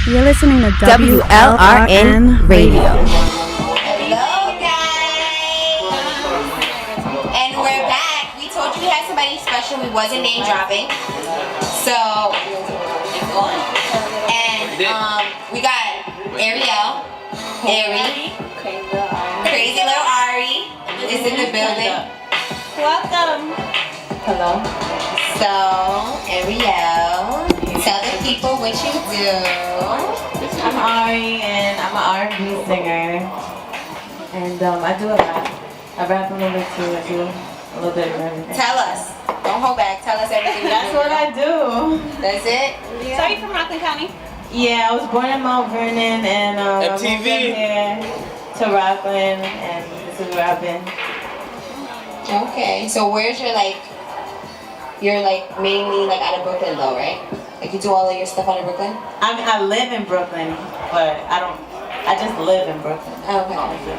You're listening to WLRN Radio. Hello, guys. And we're back. We told you we had somebody special. We wasn't name dropping. So, and we got Ariel, Ari, CrazyLittleAri is in the building. Welcome. Hello. So, Ariel, tell the people what you do. I'm Ari, and I'm an R&B singer, and I do a lot. I rap a little bit too. I do a little bit of everything. Tell us. Don't hold back. Tell us everything. That's what I do. That's it? Yeah. So are you from Rockland County? Yeah, I was born in Mount Vernon, and I moved MTV. here to Rockland, and this is where I've been. Okay. So where's your you're mainly out of Brooklyn though, right? Like you do all of your stuff out of Brooklyn? I mean, I live in Brooklyn, but I just live in Brooklyn. Okay.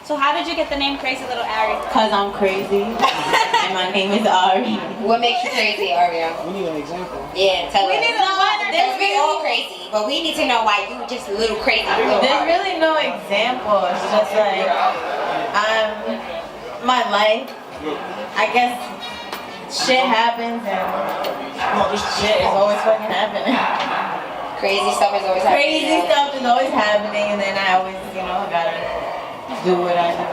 So how did you get the name CrazyLittleAri? Cause I'm crazy, and my name is Ari. What makes you crazy, Ariel? We need an example. Yeah, tell us. There's We all crazy, but we need to know why you just a little crazy. There's really no example. It's just like my life. I guess shit happens and shit is always fucking happening. Crazy stuff is always happening. Crazy stuff is always happening, and then I always, gotta do what I do.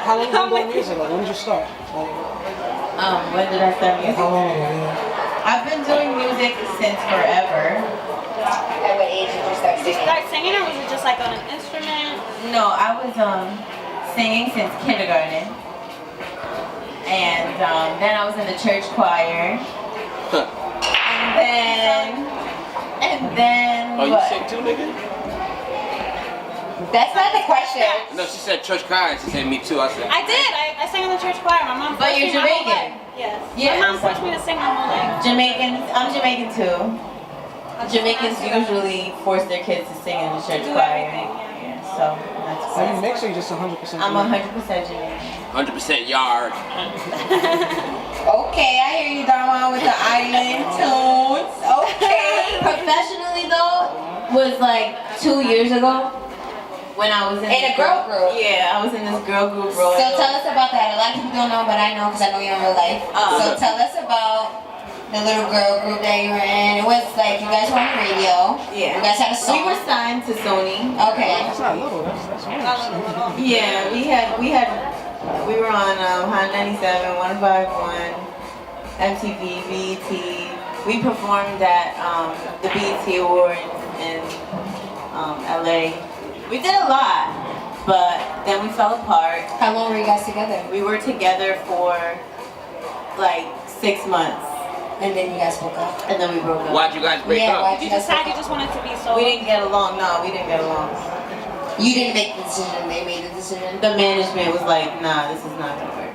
How long have you been doing music? When did you start? When did I start music? How long? Yeah. I've been doing music since forever. At what age did you start Did you singing? start singing or was it just like on an instrument? No, I was singing since kindergarten. And then I was in the church choir. And then Oh, you what? sing too, nigga? That's not the question. No, she said church choir. She said me too. I said. I did. I sang in the church choir. My mom But forced you're me my whole Jamaican. life. Yes. Yeah, My mom so- forced me to sing my whole life. I'm Jamaican too. Jamaicans usually force their kids to sing in the church Do choir. everything, Yeah, so that's Are you why. mixed or you just 100%? I'm 100% Jamaican. 100% yard. Okay, I hear you, Darwan, with the island tunes. Okay. Professionally though, was like 2 years ago when I was in In a girl group? Yeah, I was in this girl group. So tell us about that. A lot of people don't know, but I know because I know you in real life. So tell us about the little girl group that you were in. It was like you guys were on the radio. Yeah. You guys had a song. We were signed to Sony. Okay. That's not little. That's one. Yeah, we were on Hot 97, 151, MTV, BET. We performed at the BET Awards in LA. We did a lot, but then we fell apart. How long were you guys together? We were together for like 6 months, And then you guys broke up. and then we broke up. Why'd you guys break Yeah, up? why'd You you guys decided break you up? just wanted to be solo. We didn't get along. No, we didn't get along. You didn't make the decision. They made the decision. The management was like, nah, this is not gonna work.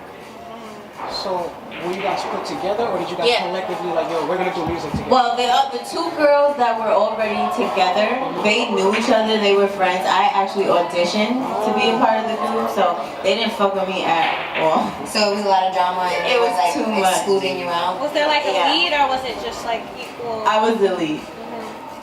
So, were you guys put together or did you guys Yeah. collectively yo, we're gonna do music together? Well, the two girls that were already together, they knew each other, they were friends. I actually auditioned to be a part of the group, so they didn't fuck with me at all. So it was a lot of drama and It was like too much. excluding you out. Was there like a Yeah. lead or was it just like equal? I was the lead,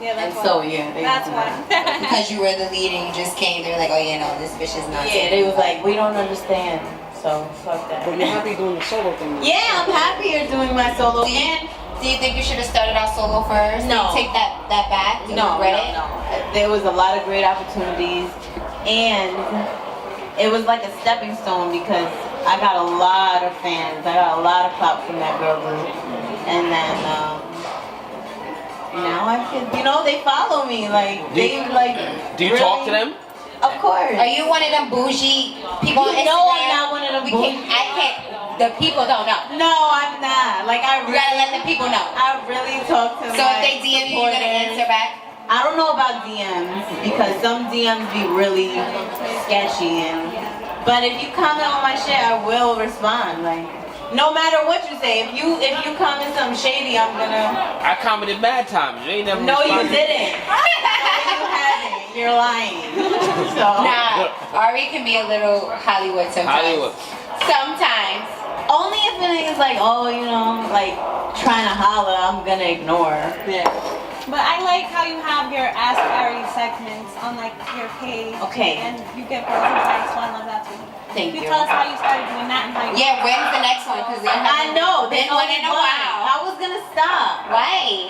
Yeah, and that's so why. yeah, they That's was why. Because you were the lead and you just came, they were like, oh yeah, no, this bitch is not. Yeah, they was like, we don't understand, so fuck that. But you're happy doing the solo thing. Yeah, I'm happier doing my solo. And Do you think you should have started out solo first? No. Do you take that back? Do you no, regret it? no. There was a lot of great opportunities, and it was like a stepping stone because I got a lot of fans. I got a lot of clout from that girl group, and then now I can, they follow me. Like Do you talk to them? Of course. Are you one of them bougie people on Instagram? No, I'm not one of them We bougie. I can't. The people don't know. No, I'm not. Like I You really, gotta let the people know. I really talk to. So if they DM you, you're gonna supporters. answer back. I don't know about DMs because some DMs be really sketchy, but if you comment on my shit, I will respond. Like, no matter what you say, if you comment something shady, I'm gonna. I commented mad times. You ain't never No, you responded. didn't. No, you haven't. You're lying. So. Nah, Ari can be a little Hollywood sometimes. Hollywood. Sometimes. Only if it is like, like trying to holler, I'm gonna ignore. Yeah. But I like how you have your Ask Ari segments on like your page. Okay. And you get girls advice, so I love that too. Thank you. Tell us how you started doing that and how you. Yeah, when's the next one? Because I know. Been one in a while. I was gonna stop. Why?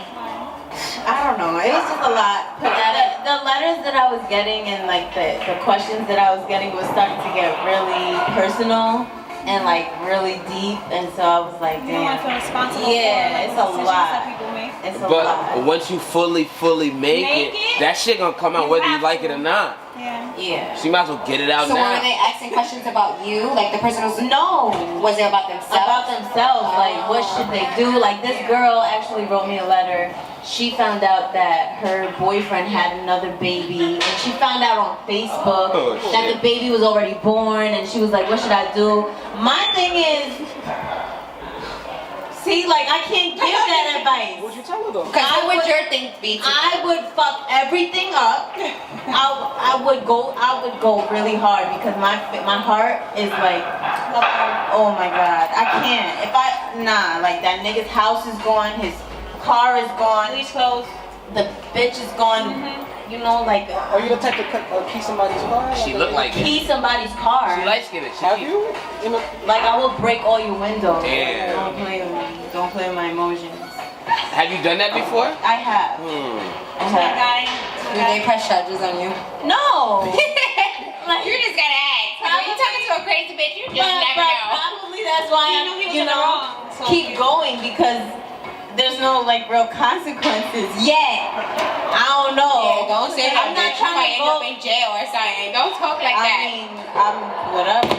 I don't know. It was just a lot. The letters that I was getting and like the questions that I was getting was starting to get really personal and like really deep, and so I was like, You don't want to feel damn. responsible Yeah, for like, it's the a decisions lot. that people make. It's a But lot. once you fully make Make it, it, that shit gonna come out you whether you have like to. it or not. Yeah. Yeah. So you might as well get it out So now. were they asking questions about you? Like the person was No. Was it about themselves? About themselves, like what should they do? Like this girl actually wrote me a letter. She found out that her boyfriend had another baby, and she found out on Facebook Oh, that shit. the baby was already born, and she was like, what should I do? My thing is, see, like I can't give that advice. What'd you tell her though? Because I what would would- your thing be? I would fuck everything up. I would go really hard because my heart is like, oh my god, I can't. Like that nigga's house is gone, his car is gone, Please close. the bitch is gone. You know, like Are you the type to key somebody's car? She looked like it. key somebody's car. She light skinned. Have you? In a, Like I will break all your windows. Damn. Don't play with me. Don't play with my emotions. Have you done that before? I have. I That have. guy. Do they press charges on you? No. You just gotta ask. When you talking to a crazy bitch, you just never know. Probably that's why You I, knew he was in the wrong, so- keep going because there's no like real consequences yet. I don't know. Yeah, don't say that. I'm not bitch. trying You might to end go. up in jail or something. Don't talk like I that. mean, I'm whatever.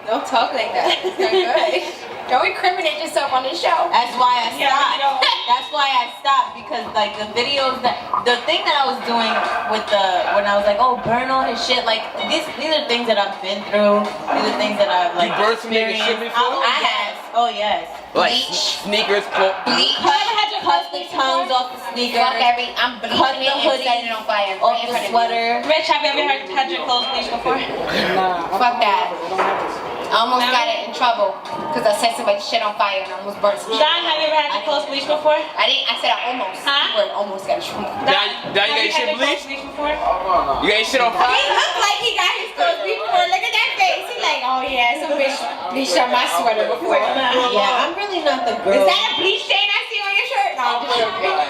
Don't talk like that. It's not good. Don't incriminate yourself on the show. That's why I Yeah, stopped. you know. That's why I stopped because like the videos the thing that I was doing with when I was like, oh, burn all his shit. Like these are things that I've been through. These are things that I've like You burned some niggas' shit experienced. before? I have. Oh yes. Like Bleach. sneakers, Bleach. Cut the tongues off the sneaker. Fuck I'm bleaching Cut the it and hoodie setting it on fire. off Right in the front of you. sweater. Rich, have you ever had your clothes bleached before? nah. Fuck that. I don't have this. I almost got it in trouble because I set somebody's shit on fire and I almost burnt some shit. Don, have you ever had your clothes bleached before? I said I almost. Huh? Keyword almost got in trouble. Now have you got your shit had clothes bleached? before? You got your shit on He fire? looked like he got his clothes bleached before. Look at that face. He like, oh yeah, some bitch bleached on my sweater before. Yeah, I'm really not the girl. Is that a bleach stain I see on your shirt? No, I'm just joking.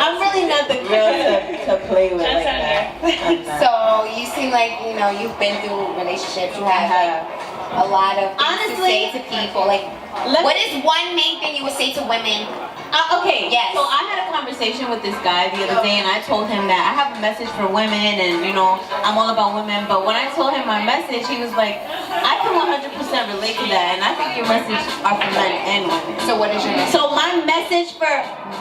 I'm really not the girl to play with like that. I'm not. So you seem like you've been through relationships. You I have like have. a lot of things Honestly, to say to people. Like, what is one main thing you would say to women? Okay, Yes. So I had a conversation with this guy the other day, and I told him that I have a message for women, and I'm all about women. But when I told him my message, he was like, I can 100% relate to that, and I think your message are for men and women. So what is your message? So my message for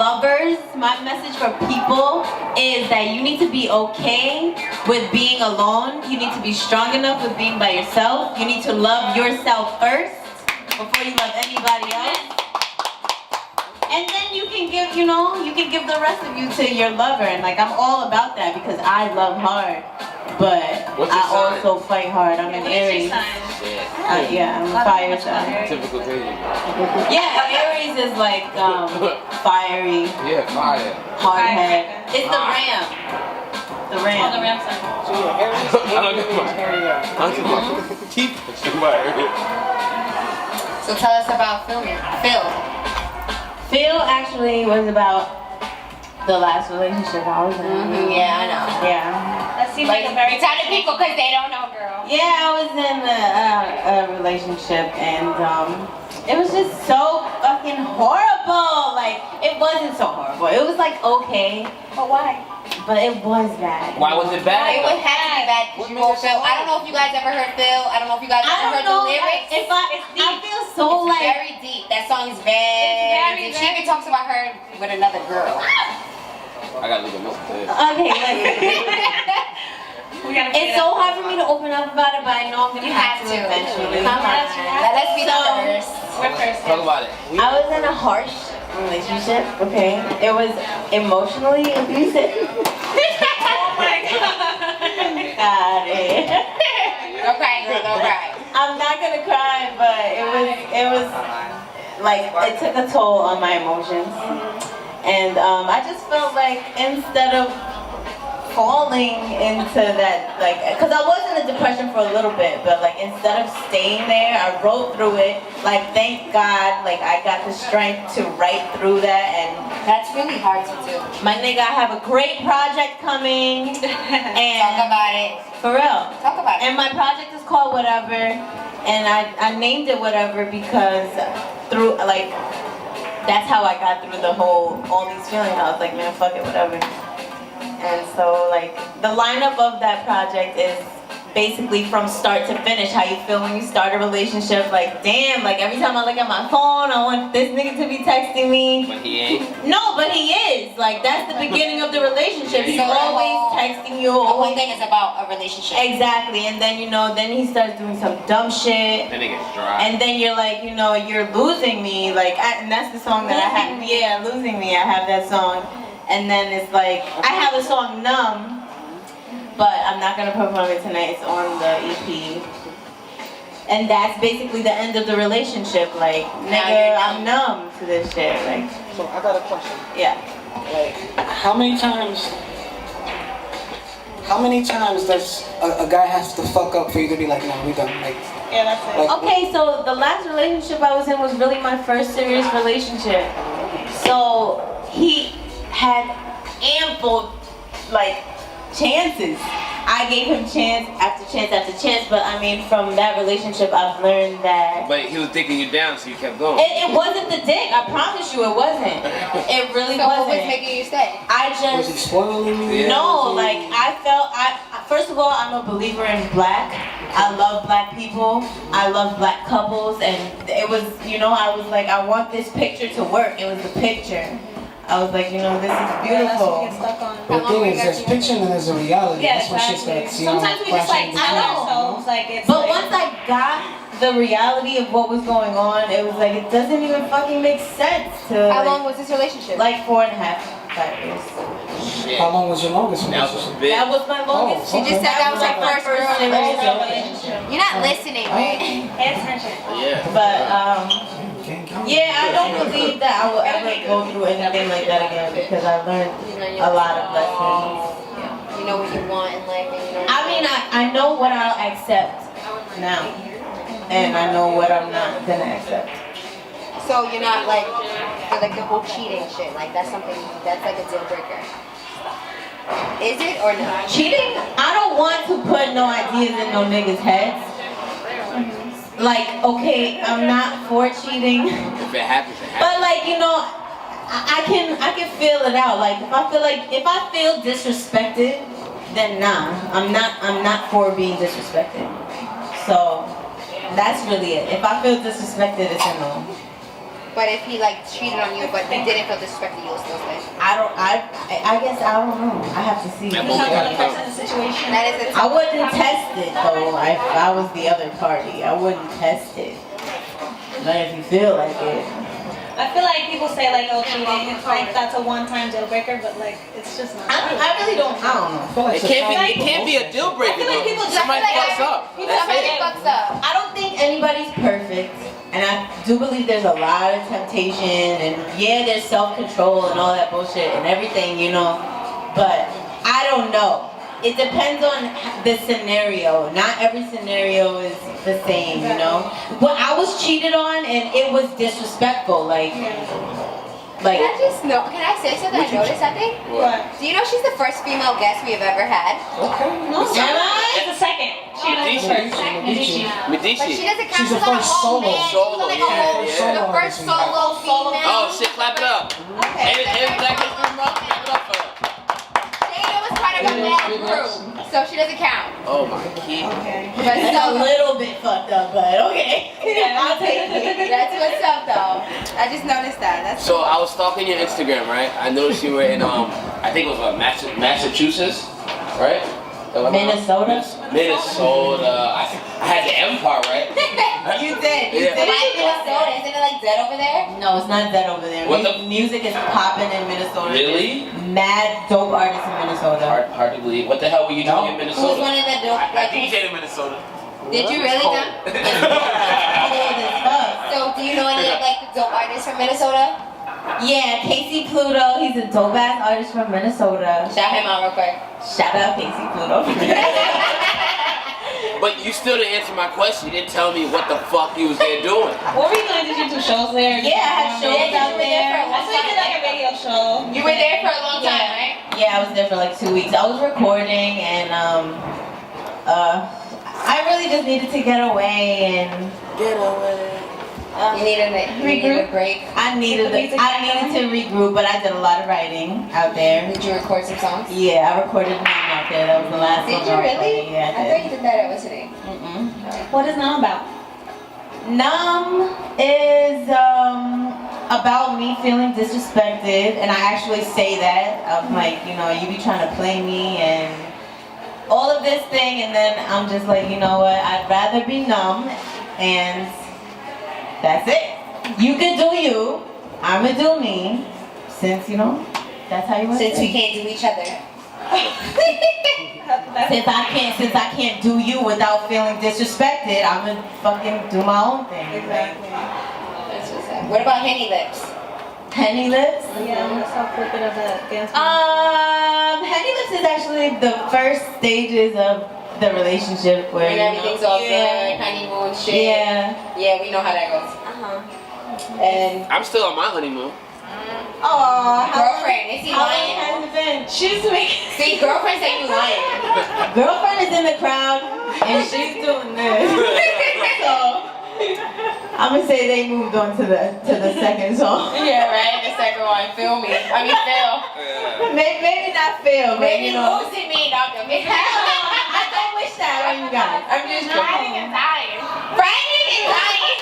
lovers, my message for people is that you need to be okay with being alone. You need to be strong enough with being by yourself. You need to love yourself first before you love anybody else. And then you can give the rest of you to your lover. And like I'm all about that because I love hard. But What's your I sign? also fight hard. I'm an What is Aries. your sign? Yeah, I'm a fire sign. Typical crazy. Yeah, Aries is like fiery, Yeah, fire. hard head. It's the Fire. ram. The Oh, the ram. ram sign. So yeah, Aries, I don't know. Aries. I'm just keep somebody. So tell us about filming. Phil. Phil actually was about the last relationship I was in. Yeah, I know. Yeah. That seems like a very. Tell the people because they don't know, girl. Yeah, I was in a relationship and it was just so fucking horrible. Like, it wasn't so horrible. It was like okay, But why? but it was bad. Why was it It bad? would have to be bad because you wrote Phil. I don't know if you guys ever heard Phil. I don't know if you guys I ever heard don't know the lyrics. if I feel so It's like very deep. That song is very very, deep. She even talks about her with another girl. I gotta look at this. okay, like We gotta it's so hard for me to open up about it, but I know I'm gonna You have have to to. eventually. Come on. Let's be the first. We're first. Talk about it. I was in a harsh relationship, okay? It was emotionally abusive. Oh my god. Got it. Don't cry, girl. Don't cry. I'm not gonna cry, but it was like it took a toll on my emotions. And I just felt like instead of falling into that, like, because I was in a depression for a little bit, but like instead of staying there, I wrote through it. Like, thank God, like I got the strength to write through that. And That's really hard to do. my nigga, I have a great project coming. And Talk about it. for real. Talk about it. And my project is called Whatever, and I named it Whatever because through, like, that's how I got through the whole, all these feelings. I was like, man, fuck it, whatever. And so, like, the lineup of that project is basically from start to finish, how you feel when you start a relationship. Like, damn, like every time I look at my phone, I want this nigga to be texting me. But he ain't. No, but he is. Like, that's the beginning of the relationship. He's So the always whole- texting you. The whole thing is about a relationship. Exactly, and then, you know, then he starts doing some dumb shit. Then it gets dry. And then you're like, you know, you're losing me. Like, and that's the song that I have. Yeah, Losing Me. I have that song. And then it's like, I have a song, Numb, but I'm not going to perform it tonight. It's on the EP. And that's basically the end of the relationship. Like, Now nigga, you're I'm numb to this shit. Like, So I got a question. yeah. Like, how many times does a guy has to fuck up for you to be like, no, we done? Like, Yeah, that's it. like Okay, so the last relationship I was in was really my first serious relationship. So he had ample, like, chances. I gave him chance after chance after chance, but I mean, from that relationship, I've learned that But he was dicking you down, so you kept going. it wasn't the dick. I promise you, it wasn't. It really So what was wasn't. making you stay? I was he just. spoiling you? Yeah. No, like first of all, I'm a believer in black. I love black people. I love black couples, and it was, you know, I was like, I want this picture to work. It was the picture. I was like, you know, this is Yeah, that's what beautiful. we get stuck on. The thing is, there's fiction and there's a reality. Yeah, That's what shit exactly. starts, you know, Sometimes we just like flashing tell I know. ourselves like it's But like, once I got the reality of what was going on, it was like, it doesn't even fucking make sense to. How like, long was this relationship? Like 4.5, 5 years. Shit. How long was your longest That was relationship? big. That was my longest. Oh, She just said that was her first real relationship. relationship. You're not listening, man. pay attention. Yeah. But Can't count. yeah, I don't believe that I will ever go through anything like that again because I learned a lot of lessons. You know what you want in life, and you know. I mean, I know what I'll accept now, and I know what I'm not gonna accept. So you're not like the whole cheating shit. Like that's something that's like a deal breaker. Is it or not? Cheating, I don't want to put no ideas in no niggas' heads. Like, okay, I'm not for cheating, If it happens, it happens. but like, you know, I can feel it out. Like, if I feel disrespected, then nah, I'm not for being disrespected. So that's really it. If I feel disrespected, it's a no. But if he like cheated on you, but he didn't feel disrespected, you'll still stay. I guess I don't know. I have to see. Yeah, Depends on the Okay. person's situation. That is a I wouldn't test it though. If I was the other party, I wouldn't test it. But if you feel like it, I feel like people say like, oh, cheating, it's like that's a one-time deal breaker, but like it's just not. I really don't. I don't know. I feel like It can't be a deal breaker. I feel like though. people just Somebody feel like fucks up. That's somebody it. fucks up. I don't think anybody's perfect, and I do believe there's a lot of temptation, and yeah, there's self-control and all that bullshit and everything, you know. But I don't know. It depends on the scenario. Not every scenario is the same, you know. Well, I was cheated on, and it was disrespectful. Like. Can I just know? Can I say something? I noticed something. What? Do you know she's the first female guest we have ever had? No, Am I? it's the second. She was the first. Medici. But she Medici. doesn't count. She's the She's like a first whole solo. man. Solo, She's like yeah, a whole, yeah. the first solo female. Oh shit, clap it up. Okay. And Black History Month, clap it up for her. Dana was part of a mad crew, so she doesn't count. Oh my kid. But It's a so, little bit fucked up, but okay. I'll take it. that's what's up, though. I just noticed that. That's So I was stalking your Instagram, right? I noticed you were in I think it was Massachusetts, right? Minnesota? Minnesota. I had the M part, right? You did. You Yeah. did. Why Minnesota? Isn't it like dead over there? No, it's not dead over there. What the- Music is popping in Minnesota. Really? Mad dope artists in Minnesota. Hard to believe. What the hell were you doing in Who's Minnesota? one of the dope? I Like, DJ'd in Minnesota. did you really, Cold. Dom? Cold as fuck. So, do you know any of like the dope artists from Minnesota? Yeah, Casey Pluto. He's a dope ass artist from Minnesota. Shout him out real quick. Shout out Casey Pluto. But you still didn't answer my question. You didn't tell me what the fuck you was there doing. What were you doing? Did you do shows there? Yeah, I had shows out there. I saw you did like a radio show. You were there for a long time, right? Yeah, I was there for like 2 weeks. I was recording and I really just needed to get away and Get away. You needed a break. I needed to regroup, but I did a lot of writing out there. Did you record some songs? Yeah, I recorded Numb out there. That was the last Did song you I really? recorded. Yeah, I thought you did that at listening. What is Numb about? Numb is about me feeling disrespected, and I actually say that. I'm like, you know, you be trying to play me and all of this thing, and then I'm just like, you know what? I'd rather be numb, and that's it. You can do you. I'ma do me. Since you know, that's how you want. Since we can't do each other. Since I can't do you without feeling disrespected, I'ma fucking do my own thing. Exactly. That's what's up. What about Henny Lips? Henny Lips? Yeah, I saw a little bit of that dance. Henny Lips is actually the first stages of the relationship where When everything's all good, honeymoon shit. Yeah. Yeah, we know how that goes. And I'm still on my honeymoon. Girlfriend, is he how long lying? has it been? She's making. See, girlfriend say you lying. Girlfriend is in the crowd and she's doing this. So I'm gonna say they moved on to the second song. Yeah, right. The second one, feel me. I mean, Phil. Maybe not Phil, but Maybe you know. losing me, Dr. Maybe. I don't wish that on you guys. I'm just Friday joking. is dying. Friday is dying.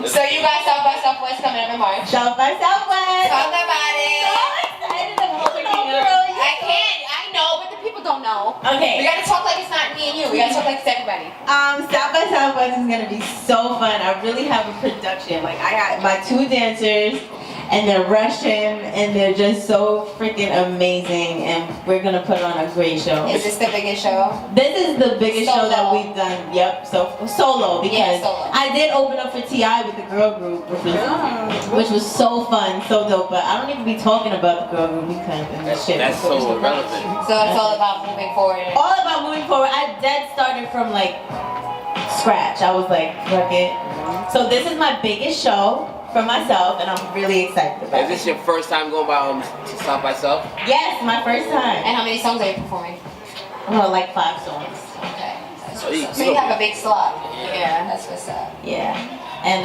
So you got South by Southwest coming up in March. South by Southwest. Talk about it. So excited about it, girl. I can't. I know, but the people don't know. We Okay. gotta talk like it's not me and you. We gotta talk like it's everybody. South by Southwest is gonna be so fun. I really have a production. Like I got my 2 dancers, and they're Russian, and they're just so freaking amazing. And we're gonna put on a great show. Is this the biggest show? This is the biggest show that Solo. we've done. Yep. So solo because Yeah, solo. I did open up for T.I. with the girl group, which was so fun, so dope. But I don't need to be talking about the girl group because this shit. That's so irrelevant. So it's all about moving forward. All about moving forward. I dead started from like scratch. I was like, fuck it. So this is my biggest show for myself, and I'm really excited about Is it. this your first time going to South by South? Yes, my first time. And how many songs are you performing? Well, like 5 songs. Okay. So you So you have a big slot. Yeah. That's what's up. Yeah. And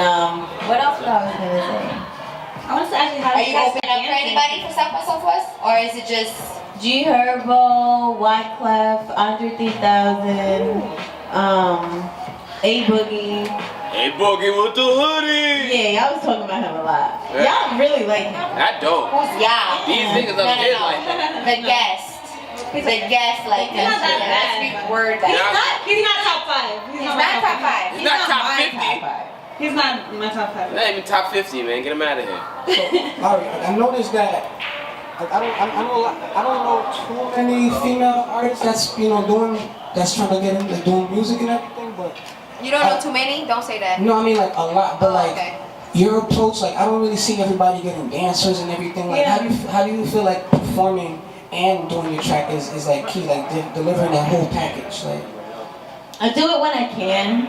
what else was I gonna say? I want to actually have Are you opening up for anybody for South by Southwest? Or is it just... G Herbo, Wyclef, Andre 3000, A Boogie. Hey, Boogie with the hoodie. Yeah, y'all was talking about him a lot. Yeah. Y'all really like him. That dope. Who's y'all? These niggas up here like that. The guest. The guest like He's not that Let's bad. speak word Yeah. that. He's not top 5. He's not top 5. He's not top my 50. top 5. He's not my top 5. Not even top 50, man. Get him out of here. Larry, I noticed that I don't know too many female artists that's that's trying to get into doing music and everything, but You don't know too many? Don't say that. you know what I mean, like a lot, but like Okay. your approach, like I don't really see everybody getting dancers and everything. Like Yeah. how do you feel like performing and doing your track is like key, like delivering that whole package, like. I do it when I can.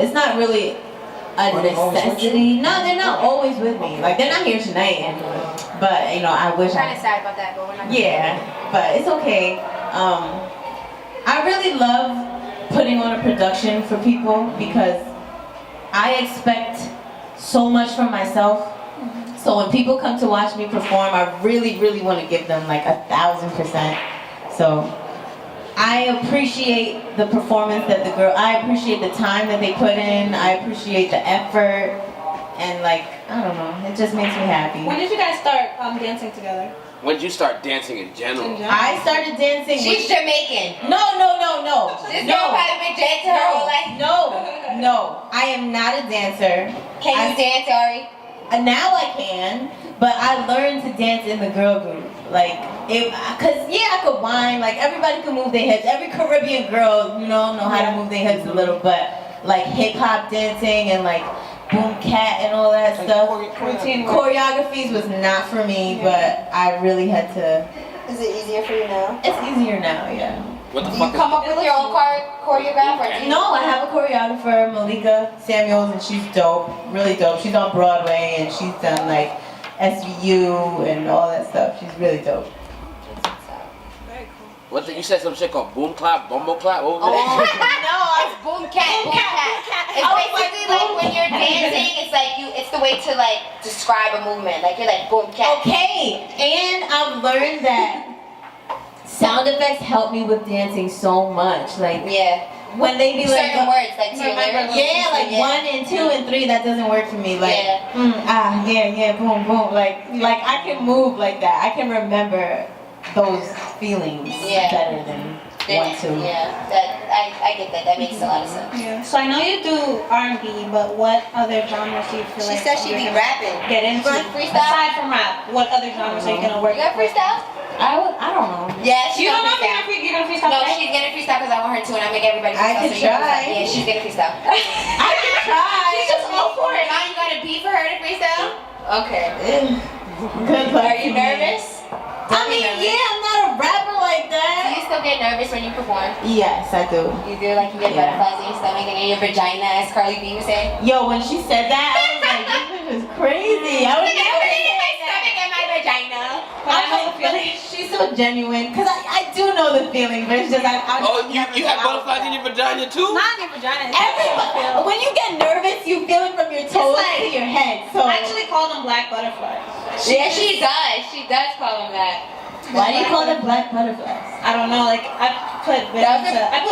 It's not really a Are they always with necessity. No, they're not always with me. Like they're not here tonight. But you know, I wish I'm I. kind of sad about that, but we're not. Yeah, but it's okay. I really love putting on a production for people because I expect so much from myself. So when people come to watch me perform, I really, really want to give them like 1,000%. So I appreciate the performance that I appreciate the time that they put in. I appreciate the effort. And like, I don't know, it just makes me happy. When did you guys start dancing together? When did you start dancing in general? I started dancing She's with... Jamaican. No. This girl probably been dancing her whole life. No. I am not a dancer. Can you dance, Ari? Now I can, but I learned to dance in the girl group. Like, cause I could whine. Like everybody can move their hips. Every Caribbean girl, know how to move their hips a little. But like hip hop dancing and like boom cat and all that stuff. Routine work. Choreographies was not for me, but I really had to. Is it easier for you now? It's easier now, yeah. What the Do you fuck come up with your own choreograph or do you? No, I have a choreographer, Malika Samuels, and she's dope, really dope. She's on Broadway and she's done like SVU and all that stuff. She's really dope. What you said some shit called boom clap, bumble clap? What was Oh, it? no, it's boom cat, boom cat. It's basically like when you're dancing, it's like it's the way to like describe a movement. Like you're like boom cat. Okay, and I've learned that sound effects help me with dancing so much. Like Yeah. when they be like, Certain words, like to your lyrics. yeah, like Yeah. 1 and 2 and 3, that doesn't work for me. Like, Yeah. yeah, boom, boom. Like I can move like that. I can remember those feelings Yeah. better than 1, 2. Yeah, I get that. That makes a lot of sense. Yeah. So I know you do R&B, but what other genres do you feel She like said she you're be gonna rapping. get into? You want freestyle? Aside from rap, what other genres are you gonna work You got with? freestyle? I don't know. Yeah, she's You don't gonna know if freestyle. you're gonna freestyle? No, right? she's gonna freestyle because I want her to, and I make everybody freestyle. I could so you can try. freestyle. Yeah, she's gonna freestyle. I can try. She's just all for it. Now you got a beat for her to freestyle? Okay. Good luck Are to you me. nervous? I mean, yeah, I'm not a rapper like Do that. you still get nervous when you perform? Yes, I do. You do, like you get Yeah. butterflies in your stomach and in your vagina, as Carly B would say? Yo, when she said that, I was like, this bitch is crazy. I would Like, I never put it in say my that. stomach and my vagina. But I know the But feeling. she's so genuine, because I do know the feeling, but it's just, I Oh, you have butterflies in your vagina too? Not in your vagina. it's Everybody, feel. when you get nervous, you feel it from your toes like- to your head. So I actually call them black butterflies. Yeah, she does. She does call him that. why do you call them black butterflies? I don't know, like I put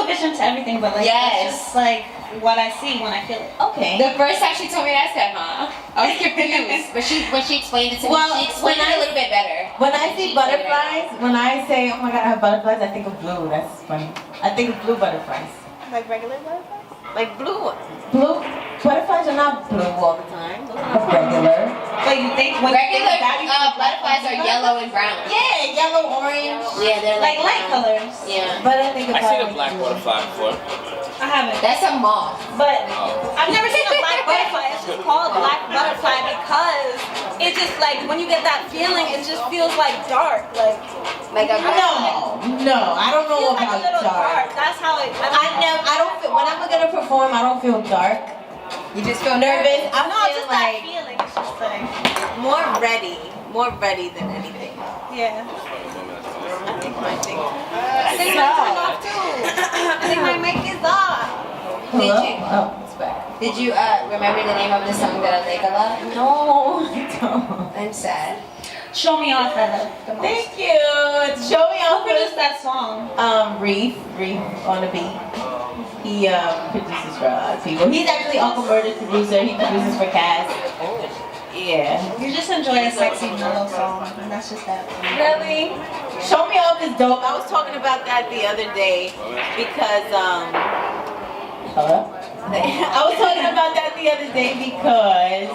vision to everything, but like Yes. that's just like what I see when I feel it. Okay. The first time she told me that, I said, huh? I was confused. But when she explained it to me, Well, she explained when it I- a little bit better. When I see She explained it. butterflies, when I say, oh my god, I have butterflies, I think of blue. That's funny. I think of blue butterflies. Like regular butterflies? Like blue ones. Blue butterflies are not blue all the time. Those are regular. But you think when Regular you think that, you think butterflies are yellow and brown. Yeah, yellow, orange. Yeah, they're like like light brown. colors. Yeah. But I think I about seen a like black blue. butterfly before. I haven't. That's a moth. But I've never seen a black butterfly. It's just called black butterfly because it's just like when you get that feeling, it just feels like dark. Like Like a No, I don't know feels like a about little dark. dark. That's how it. I don't feel, when I'm gonna perform, I don't feel dark. You just feel Nervous. I No, feel just that like feeling. It's just like more ready than anything. yeah. I think my thing. I think my turned off too. I think my mic is off. Did Hello? you? Oh, it's back. Did you remember the name of the song that I like a lot? No, I don't. I'm sad. Show me off that. The most. Thank you. Show me Who off produced that song? Reef on the beat. He produces for a lot of people. He's actually Uncle Murder's producer. He produces for Cass. Yeah. You just enjoy a sexy mellow song, and that's just that. Really? Show Me Off is dope. I was talking about that the other day because hello? I was talking about that the other day because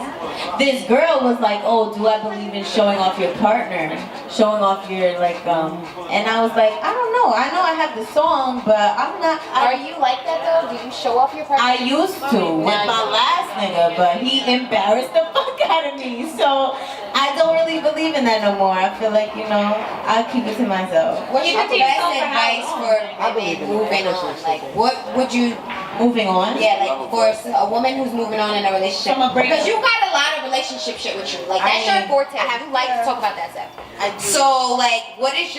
this girl was like, oh, do I believe in showing off your partner? Showing off your, like, and I was like, I don't know. I know I have the song, but I'm not. Are you like that though? Do you show off your partner? I used to with my last nigga, but he embarrassed the fuck out of me. So I don't really believe in that no more. I feel like, I'll keep it to myself. What's your Keep it to best yourself for how advice for women moving on? Like, what would you? Moving on. Yeah, like for a woman who's moving on in a relationship. From a breakup. Because you got a lot of relationship shit with you. Like I that's your mean, forte. You like to talk about that stuff. I do. So like, what's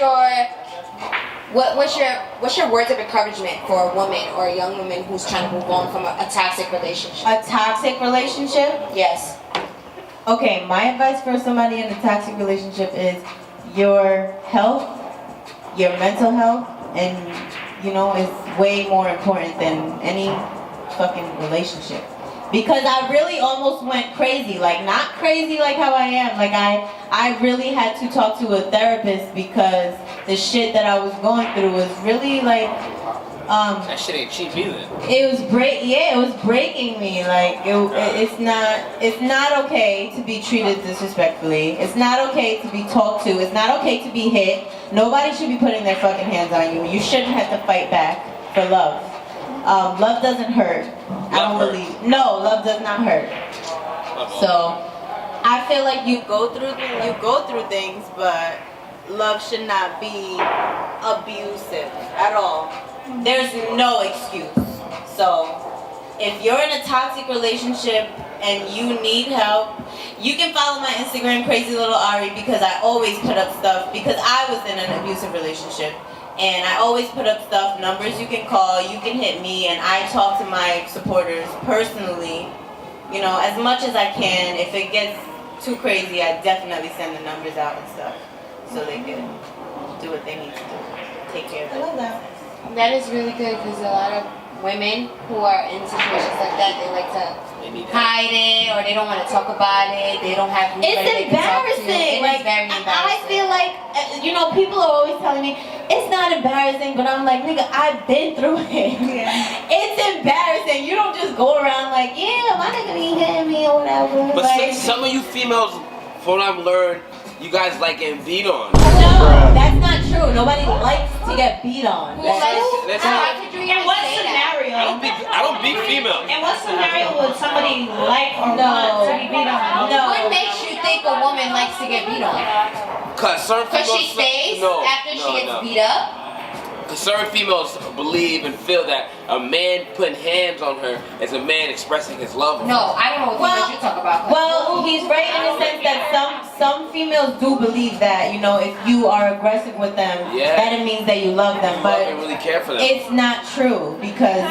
your words of encouragement for a woman or a young woman who's trying to move on from a toxic relationship? A toxic relationship? Yes. Okay, my advice for somebody in a toxic relationship is your health, your mental health, and is way more important than any fucking relationship. Because I really almost went crazy, like not crazy like how I am, like I really had to talk to a therapist because the shit that I was going through was really like That shit ain't cheap either. it was breaking me. Like it's not okay to be treated disrespectfully. It's not okay to be talked to. It's not okay to be hit. Nobody should be putting their fucking hands on you. You shouldn't have to fight back for love. Love doesn't hurt. I don't believe. No, love does not hurt. So I feel like you go through things, but love should not be abusive at all. There's no excuse. So if you're in a toxic relationship and you need help, you can follow my Instagram, CrazyLittleAri, because I always put up stuff, because I was in an abusive relationship. And I always put up stuff, numbers you can call, you can hit me, and I talk to my supporters personally, you know, as much as I can. If it gets too crazy, I definitely send the numbers out and stuff, so they can do what they need to do, take care of it. I love that. That is really good because a lot of women who are in situations like that, they like to hide it or they don't want to talk about it. They don't have anybody It's they can talk to. embarrassing. It is very embarrassing. I feel like, you know, people are always telling me it's not embarrassing, but I'm like, nigga, I've been through it. Yeah. It's embarrassing. You don't just go around like, yeah, my nigga be hitting me or whatever. But like, some of you females, from what I've learned, you guys like getting beat on. no, that's not true. Nobody likes to get beat on. Who likes- That's how not- could you In even what say that? scenario? I don't beat females. In what scenario would somebody like or No. want to be beat on? No. What makes you think a woman likes to get beat on? Cause certain Because females, she stays no, after no, she gets no. beat up? Cause certain females believe and feel that a man putting hands on her is a man expressing his love. on her. No, I don't know what females you talk about. 'cause- Well, he's right in the sense that some females do believe that, you know, if you are aggressive with them, Yeah. that it means that you love them. You But love and really care for them. it's not true, because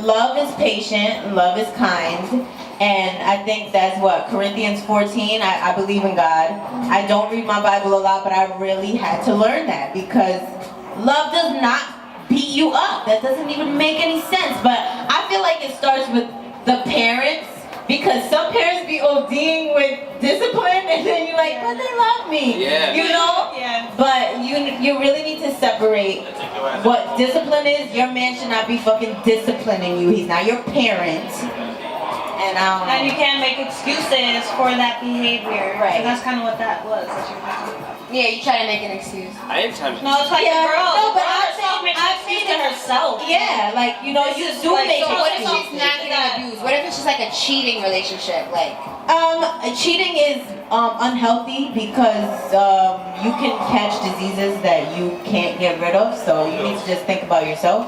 love is patient, love is kind, and I think that's what, Corinthians 14, I believe in God. I don't read my Bible a lot, but I really had to learn that, because love does not beat you up. That doesn't even make any sense. But I feel like it starts with the parents, because some parents be ODing with discipline, and then you're like, but they love me. Yeah. You know? Yeah. But you really need to separate what discipline is. Your man should not be fucking disciplining you. He's not your parent. And I don't know. And you can't make excuses for that behavior. Right. So that's kind of what that was that you were talking about. Yeah, you try to make an excuse. I ain't trying to. No, it's like Yeah, the girl. no, but the girl I've herself seen- makes I've an excuse seen to it. herself. Yeah, like, you know, It's you just do like, make so What if excuses. she's not getting abused? What if it's just like a cheating relationship? Like, Cheating is unhealthy, because you can catch diseases that you can't get rid of. So you need to just think about yourself.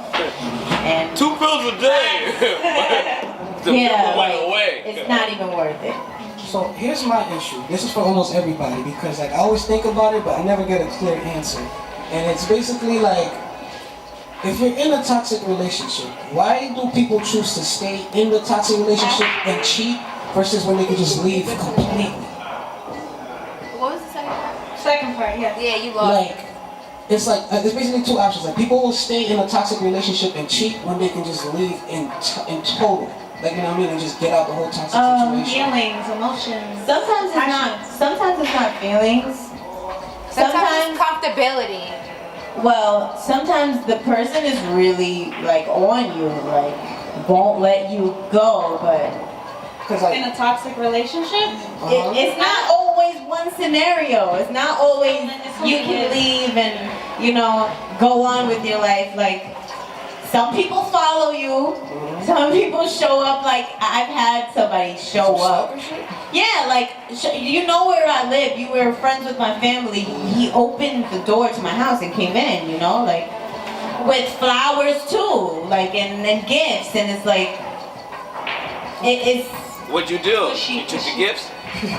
And 2 pills a day. The yeah, pimple like, went away. it's not even worth it. So here's my issue. This is for almost everybody, because like I always think about it, but I never get a clear answer. And it's basically like, if you're in a toxic relationship, why do people choose to stay in the toxic relationship and cheat versus when they could just leave completely? what was the second part? Second part, yes. Yeah, you lost. Like, it's like it's basically two options. Like, people will stay in a toxic relationship and cheat when they can just leave in total. Like, you know what I mean, and just get out the whole toxic situation. Feelings, emotions. Sometimes it's not. Sometimes it's not feelings. Sometimes it's comfortability. Well, sometimes the person is really like on you, like won't let you go, but Cause In like, a toxic relationship? it's not always one scenario. It's not always It's you only can with- leave and, you know, go on with your life. Like, some people follow you. Some people show up. Like, I've had somebody show up. Yeah, like, you know where I live. You were friends with my family. He opened the door to my house and came in, you know, like, with flowers too, like, and gifts. And it's like, it's, What'd you do? You took the gifts?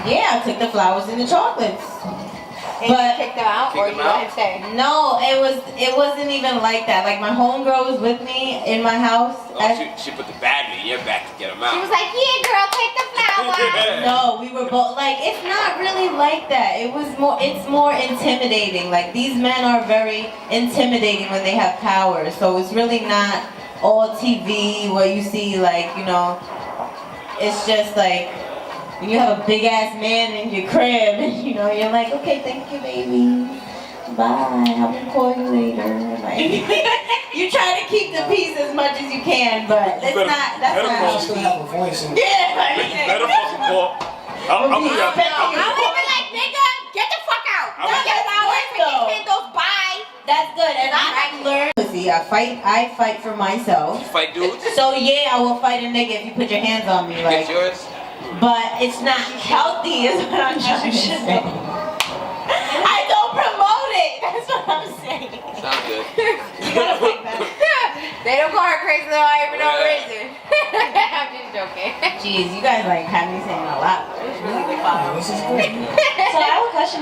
yeah, I took the flowers and the chocolates. And But you kicked them out, or Kick you them let him stay? no, it wasn't even like that. Like, my homegirl was with me in my house. Oh, she put the bad in your back to get them out. She was like, yeah, girl, take the flower. No, we were both like, it's not really like that. It's more intimidating. Like, these men are very intimidating when they have power. So it's really not all TV where you see, like, you know, it's just like when you have a big ass man in your crib and, you know, you're like, okay, thank you, baby. Bye. I will call you later. Like, you try to keep the peace as much as you can, but it's not. That's I not. still have a voice. And Yeah. Like, Better fucking call. I'm Well, we gonna respect I you. would be like, nigga, get the fuck out. I'm- Don't get flowers, Though. freaking candles, bye. That's good, and I learned. See, I fight for myself. fight dudes. So yeah, I will fight a nigga if you put your hands on me. Like, Get yours. but it's not healthy is what I'm trying to say. I don't promote it, that's what I'm saying. Sounds good. They don't call her Crazy Little Ari for no reason. I'm just joking. Jeez, you guys like have me saying a lot. It's really good follow. This is good. So I have a question.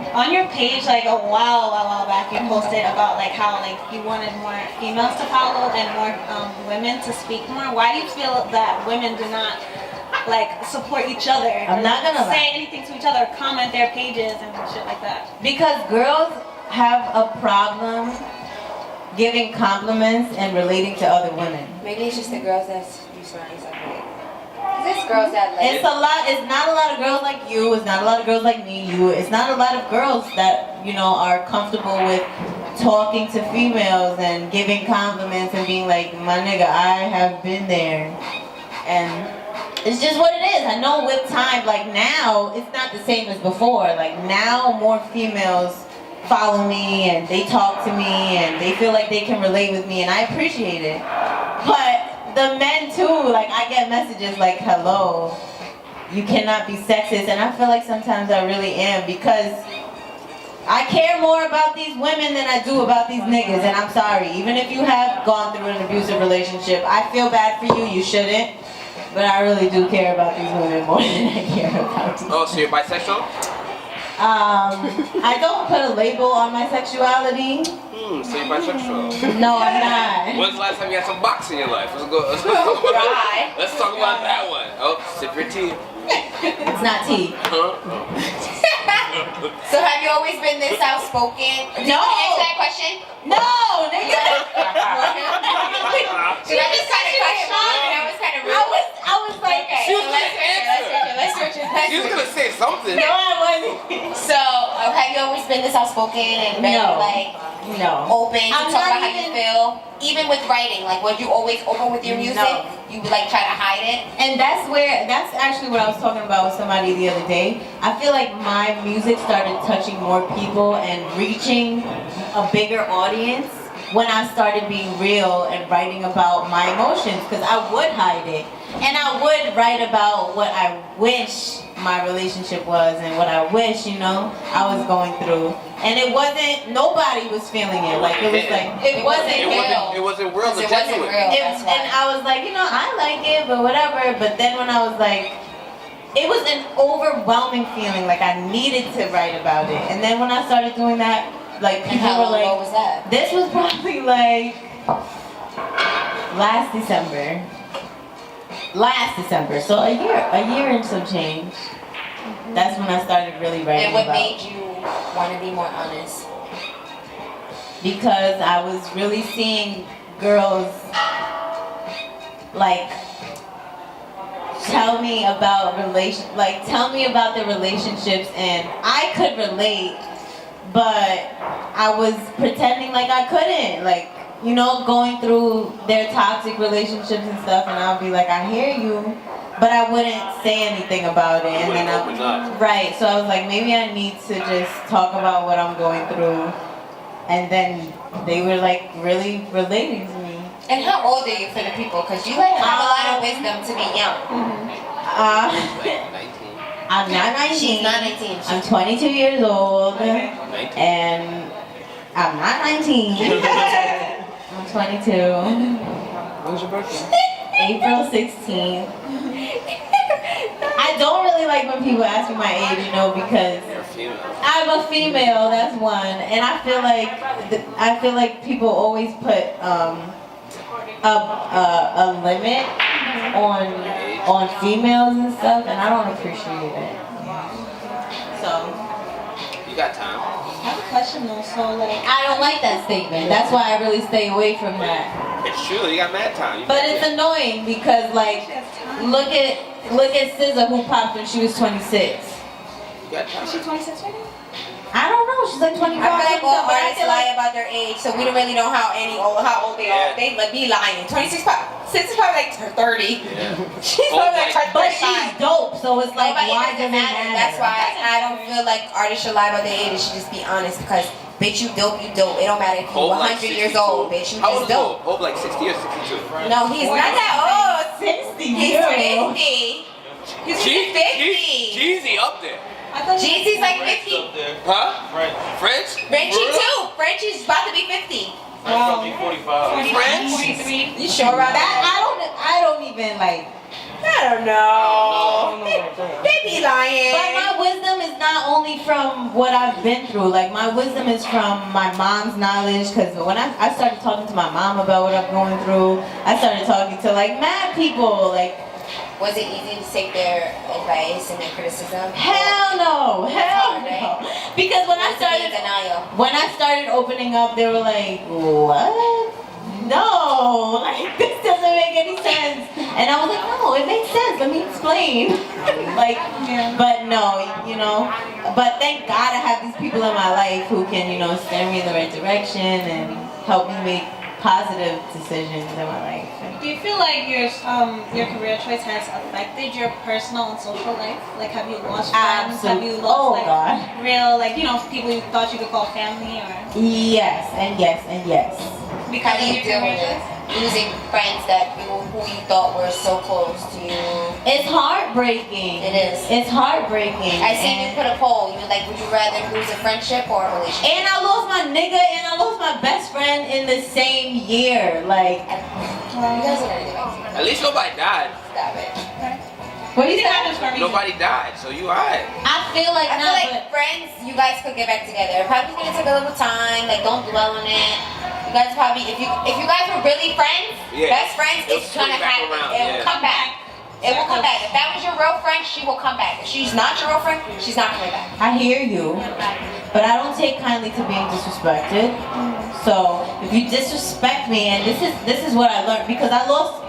On your page, like a while back, you posted about like how like you wanted more females to follow and more women to speak more. Why do you feel that women do not like support each other? I'm not gonna say lie. anything to each other, comment their pages and shit like that. Because girls have a problem giving compliments and relating to other women. Maybe it's just the girls that you surround yourself with. This girls that like. It's not a lot of girls like you, it's not a lot of girls like me, it's not a lot of girls that, you know, are comfortable with talking to females and giving compliments and being like, my nigga, I have been there. And it's just what it is. I know with time, like now, it's not the same as before. Like now more females follow me and they talk to me and they feel like they can relate with me and I appreciate it. But the men too, like I get messages like, hello, you cannot be sexist, and I feel like sometimes I really am because I care more about these women than I do about these niggas, and I'm sorry. Even if you have gone through an abusive relationship, I feel bad for you, you shouldn't, but I really do care about these women more than I care about these. Oh, so you're bisexual? I don't put a label on my sexuality. So you're bisexual. No, I'm not. When's the last time you had some box in your life? Let's go. Let's talk about that. Let's talk about that one. Oh, sip your tea. It's not tea. Huh? So have you always been this outspoken? Do you No. want to answer that question? No, nigga. Should I just kind of cut him off? That was kind of rude. I was like, Okay, She so was let's gonna switch it. She was gonna say something. no, I wasn't. So have you always been this outspoken and very No. like No. open to I'm talk not about how you even- feel? Even with writing, like was you always open with your music? No. You would like try to hide it? And that's actually what I was talking about with somebody the other day. I feel like my music started touching more people and reaching a bigger audience when I started being real and writing about my emotions, because I would hide it. And I would write about what I wish my relationship was and what I wish, you know, I was going through. And it wasn't, nobody was feeling it. Like, it was like, it wasn't real. It wasn't real. It wasn't real. That's why. And I was like, you know, I like it, but whatever. But then when I was like, it was an overwhelming feeling, like I needed to write about it. And then when I started doing that, like And people how were long like, ago was that? this was probably like last December. So a year and some change. That's when I started really writing And what about. made you want to be more honest? Because I was really seeing girls like tell me about the relationships, and I could relate, but I was pretending like I couldn't, like, you know, going through their toxic relationships and stuff, and I'll be like, I hear you, but I wouldn't say anything about it. And then right, so I was like, maybe I need to just talk about what I'm going through. And then they were like really relating to me. And how old are you for the people? Because you like have a lot of wisdom to be young. I'm not 19. She's not 19. I'm 22 years old. Okay. And I'm not 19. I'm 22. When's your birthday? April 16th. I don't really like when people ask me my age, you know, because You're a female. I'm a female, that's one. And I feel like people always put a limit on females and stuff, and I don't appreciate it. So You got time. I have a question though, so like I don't like that statement. That's why I really stay away from that. It's true. You got mad time. But it's annoying because like look at SZA, who popped when she was 26. You got time. is she 26 right now? I don't know. She's like 25. I feel like all but I artists feel lie like about their age, so we don't really know how old they are. Yeah. They like be lying. 26, 6 is probably like 30. Yeah. She's Old probably like like- but 35. she's dope, so it's like, Nobody why doesn't does it matter. matter? That's why I don't feel like artists should lie about their age. They should just be honest, because bitch, you dope, you dope. It don't matter if you're Hope like 100 years 62. old, bitch. You How old just is dope. Hope? Hope like 60 or 62. No, he's not that old. 60 He's years. 50. He's 50. Jeezy up there. I thought Jeezy's like 50. Huh? French? Frenchie too. Frenchie's about to be 50. Wow. 45. French? 43. You sure about That that? I don't even like. I don't know. They be lying. But my wisdom is not only from what I've been through. Like my wisdom is from my mom's knowledge. Cause when I started talking to my mom about what I'm going through, I started talking to like mad people. Like Was it easy to take their advice and their criticism? hell no, hell no. Because when I started denial. when I started opening up, they were like, what? No, like this doesn't make any sense. And I was like, no, it makes sense. Let me explain. Like, but no, you know. But thank God I have these people in my life who can, you know, steer me in the right direction and help me make positive decisions in my life. Do you feel like your career choice has affected your personal and social life? Like, have you lost friends? Have you lost real, like, you know, people you thought you could call family or? Yes, and yes, and yes. How Because do of you your deal with career it? choice? Losing friends that who you thought were so close to you. It's heartbreaking. It is. It's heartbreaking. I seen you put a poll. You were like, would you rather lose a friendship or a relationship? And I lost my nigga and I lost my best friend in the same year. Like, You guys are gonna do it. At least nobody died. Stop it. what do you say? happens for a reason. Nobody died, so you alright. I feel like I feel like friends, you guys could get back together. Probably gonna take a little time. Like, don't dwell on it. You guys probably, if you guys were really friends, Yeah. best friends, It'll it's gonna swing back happen. around, It yeah. will come back. It will come back. If that was your real friend, she will come back. If she's not your real friend, she's not coming back. I hear you, but I don't take kindly to being disrespected. So if you disrespect me, and this is what I learned because I lost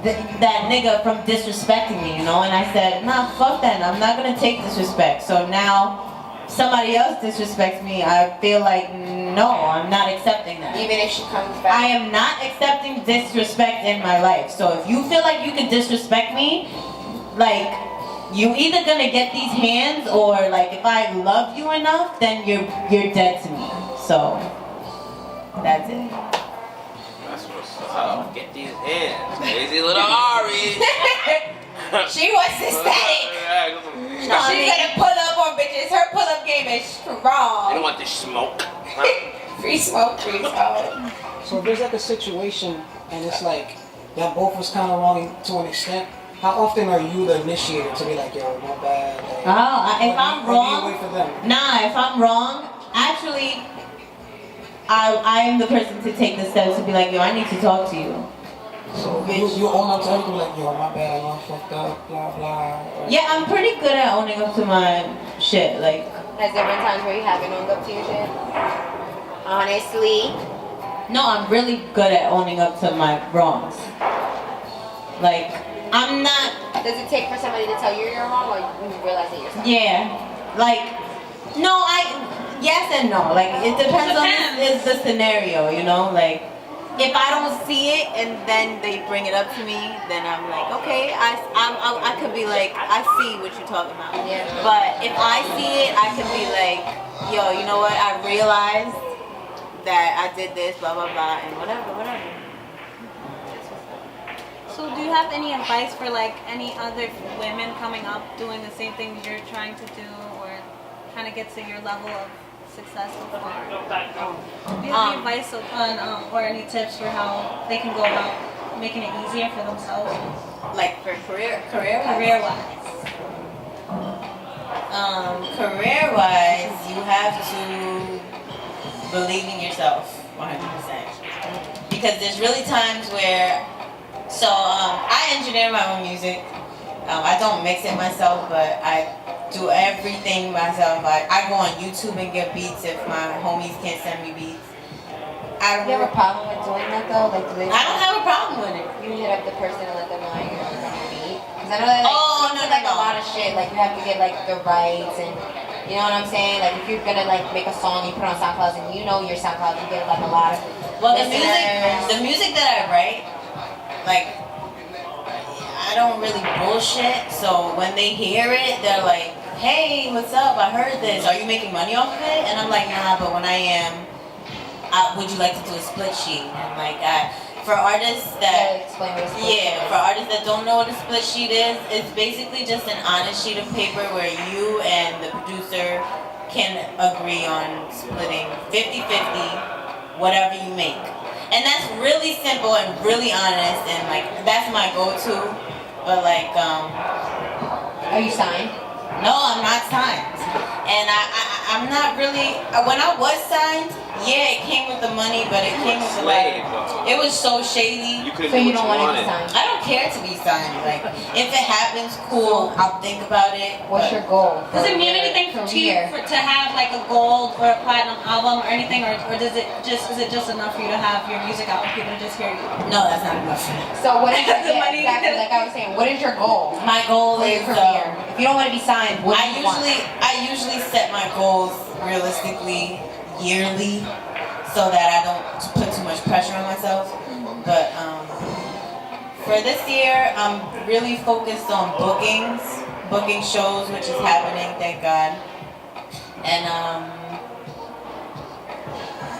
that nigga from disrespecting me, you know, and I said, nah, fuck that. I'm not gonna take disrespect. So now somebody else disrespects me, I feel like no, I'm not accepting that. Even if she comes back. I am not accepting disrespect in my life. So if you feel like you can disrespect me, like you either gonna get these hands or like if I love you enough, then you're dead to me. So that's it. That's what's up. Get these hands. Crazy little Ari. She wants to static. She's gonna pull up on bitches. Her pull up game is You don't strong. want this smoke. Free smoke, free smoke. So if there's like a situation and it's like y'all both was kind of wrong to an extent, how often are you the initiator to be like, yo, my bad? Like, If I'm or do you wrong, wait for them? nah, if I'm wrong, actually, I am the person to take the steps to be like, yo, I need to talk to you. So you own up to everything like, yo, my bad, I know I fucked up, blah, blah. Or, Yeah, I'm pretty good at owning up to my shit. Like, Has there been times where you haven't owned up to your shit? Honestly. no, I'm really good at owning up to my wrongs. Like, I'm not, Does it take for somebody to tell you you're wrong or you realize it yourself? yeah, like, no, yes and no. Like, it depends on the scenario, you know? Like, if I don't see it and then they bring it up to me, then I'm like, okay, I could be like, I see what you're talking about. Yeah. But if I see it, I could be like, yo, you know what? I realized that I did this, blah, blah, blah, and whatever. So do you have any advice for like any other women coming up doing the same thing you're trying to do or trying to get to your level of success so far? Do you have any advice on or any tips for how they can go about making it easier for themselves? Like, for career Career-wise. Career-wise, you have to believe in yourself 100%. Because there's really times where, I engineer my own music. I don't mix it myself, but I do everything myself. I go on YouTube and get beats if my homies can't send me beats. Do you have a problem with doing that though? Like, do they? I don't have a problem with it. You hit up the person and let them know you're on a beat. Because I know that like, a lot of shit. Like you have to get like the rights and you know what I'm saying. Like if you're gonna like make a song, you put it on SoundCloud and you know your SoundCloud, you get like a lot of. Well, the music that I write, like, I don't really bullshit. So when they hear it, they're like, "Hey, what's up? I heard this. Are you making money off of it?" And I'm like, "Nah, but when I am, would you like to do a split sheet?" And like, for artists that explain what a split sheet is. for artists that don't know what a split sheet is, it's basically just an honest sheet of paper where you and the producer can agree on splitting 50-50 whatever you make. And that's really simple and really honest, and like that's my go-to. But like Are you signed? no, I'm not signed. And I'm not really, when I was signed, yeah, it came with the money, but it came with the like, it was so shady. You couldn't So do you what don't you want to be wanted. signed. I don't care to be signed. Like, if it happens, cool, I'll think about it. What's your goal? Does it for mean your anything to you career? to have like a gold or a platinum album or anything, or is it just enough for you to have your music out and people to just hear you? No, that's not enough. So what is your, The money. exactly like I was saying, what is your goal My goal for is, your career? If you don't want to be signed, what do you want? I usually set my goals realistically yearly so that I don't put too much pressure on myself. But for this year, I'm really focused on booking shows, which is happening, thank God. And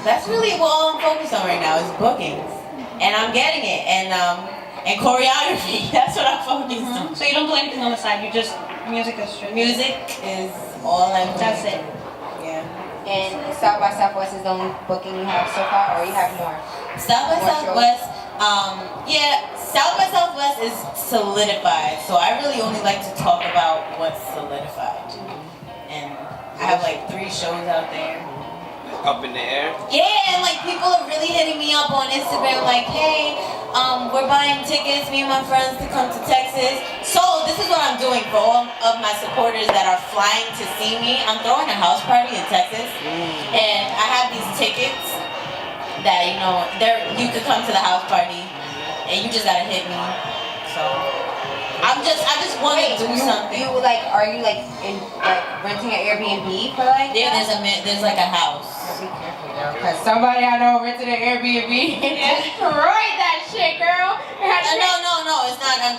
that's really what all I'm focused on right now is bookings, and I'm getting it. And choreography. That's what I'm focused on. So you don't do anything on the side. You just music is straight. Music is all I'm doing. That's it. Yeah. And South by Southwest is the only booking you have so far, or you have more? South by More Southwest. South by Southwest is solidified. So I really only like to talk about what's solidified. And I have like 3 shows out there. Up in the air. Yeah, and like people are really hitting me up on Instagram like, hey, we're buying tickets, me and my friends, to come to Texas. So this is what I'm doing for all of my supporters that are flying to see me. I'm throwing a house party in Texas, and I have these tickets that you could come to the house party, and you just gotta hit me. So I just want to do something. Are you in renting an Airbnb for like? Yeah, there's like a house. Be careful, girl, because somebody I know rented an Airbnb and destroyed that shit, girl. No, it's not. I'm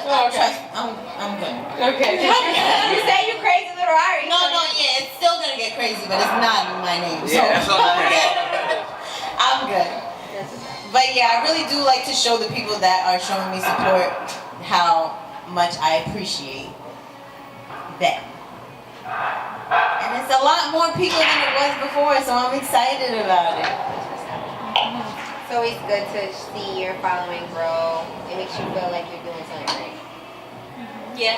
good. Okay. You say you crazy little Ari. No, yeah, it's still gonna get crazy, but it's not in my name. So Yeah, that's all that matters. I'm good. But yeah, I really do like to show the people that are showing me support how much I appreciate them. And it's a lot more people than it was before, so I'm excited about it. It's always good to see your following grow. It makes you feel like you're doing something right. Yeah.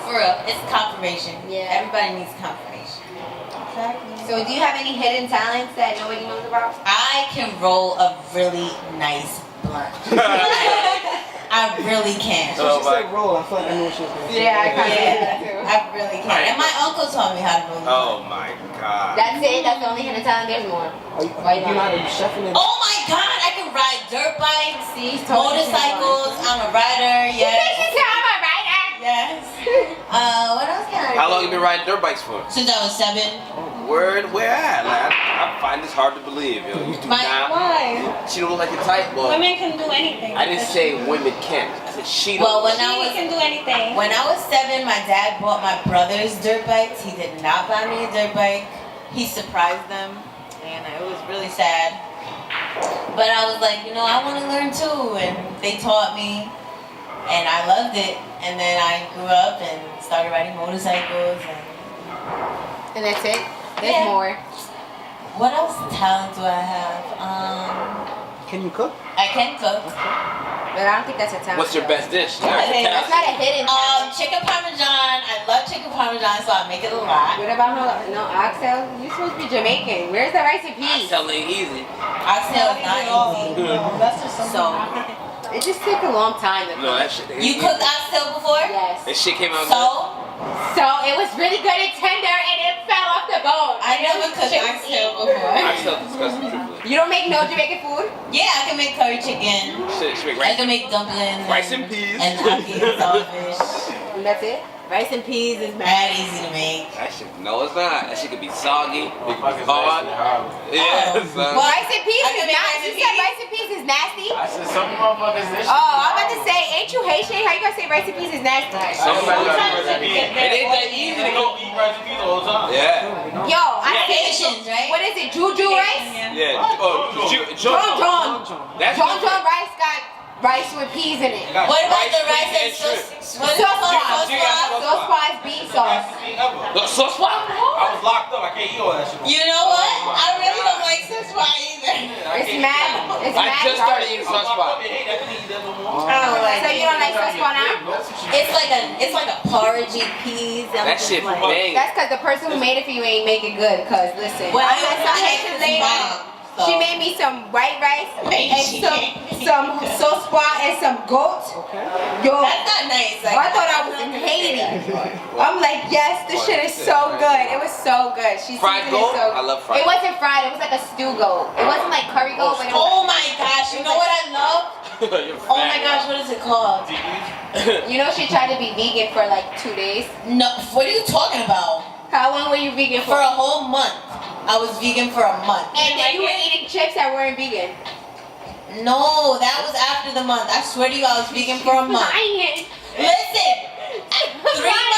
For real, it's confirmation. Yeah. Everybody needs confirmation. Exactly. So do you have any hidden talents that nobody knows about? I can roll a really nice blunt. I really can. So, She said roll. I feel like I know what she was going to say. Yeah, I kinda did that Yeah, too. I really can. And my uncle taught me how to roll. Oh my God. That's it? That's the only hidden talent? There's more. Are you not a chef in it? Oh my God! I can ride dirt bikes, See, he's totally motorcycles. I'm a rider. Yes. I'm a writer. Yes. What else can I do? How long you been riding dirt bikes for? Since I was 7. Word, where at? Like, I find this hard to believe, yo. You do My- not. Why? She don't look like the type, but Women can do anything. I didn't say women can't. I said she don't. Well, when I She was can do anything. When I was 7, my dad bought my brothers dirt bikes. He did not buy me a dirt bike. He surprised them, and it was really sad. But I was like, I want to learn too, and they taught me, and I loved it. And then I grew up and started riding motorcycles. And that's it? There's Yeah. more. What else talent do I have? Can you cook? I can cook. But I don't think that's a talent. What's your best dish? That's not a hidden talent. Chicken parmesan. I love chicken parmesan, so I make it a lot. What about no oxtail? You're supposed to be Jamaican. Where's the rice and peas? Selling easy. Oxtail is not easy. No, that's just something. So, It just took a long time to No, that shit. you cooked oxtail before? Yes. That shit came out. So, So it was really good and tender and it fell off the bone. I never cooked oxtail before. I still disgusting, truthfully. You don't make no Jamaican food? Yeah, I can make curry chicken. Shit, she make I rice, can make dumplings. rice and peas. And ackee and saltfish. and that's it. Rice and peas is mad easy to make. That shit, no, it's not. That shit could be soggy. It could be hard. Yeah, son. Well, rice and peas I is can make not. rice You and said peas. rice and peas is nasty. I said some motherfuckers this shit. Oh, I'm about to say, ain't you Haitian? How you gonna say rice and peas is nasty? Sometimes it It get there. ain't that easy to go. Eat rice and peas all the time. Yeah. Yo, I Haitians, right? What is it? Juju rice? Yeah. Oh, John. That's John different. rice got rice with peas in it. What about the rice and peas and sauce? Sauce sauce. Sauce sauce, bean sauce. Sauce pie? I was locked up. I can't eat all that shit. You know what? I really don't like sauce either. It's mad. It's I mad. just started eating I'm sauce locked up pie. in hate. I couldn't eat that no more. I don't like So you don't like sauce now? It's like a porridgey peas. That shit like, bang. That's because the person who made it for you ain't make it good. Cause listen, Well, I had some Haitian lady. She made me some white rice and some sauce pie and some goat. Yo, That's not nice. Like, I thought I was in Haiti. I'm like, yes, this shit is so good. It was so good. She Fried seasoned it goat? so. I love fried It wasn't fried. It was like a stew goat. It wasn't like curry goat, but it was. oh my gosh! You know what I love? Oh my gosh! What is it called? You know, she tried to be vegan for like 2 days. No. What are you talking about? How long were you vegan For for? a whole month. I was vegan for a month. And then you were eating chips that weren't vegan. No, that was after the month. I swear to you, I was vegan for a month. Lying. Listen,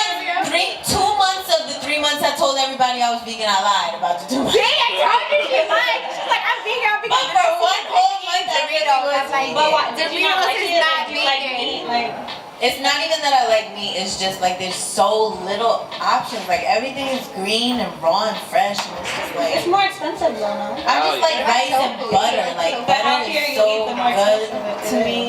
2 months of the 3 months I told everybody I was vegan, I lied about the 2 months. See, I told you she lied. She's like, I'm vegan, I'm vegan. But for one whole month, I really was like, But what, the did you not like is it? not Did you like vegan. meat? Like, It's not even that I like meat, it's just like there's so little options. Like everything is green and raw and fresh and it's just like it's more expensive though, no? I just like rice and butter. Like butter Here is you so eat the more good expensive to me.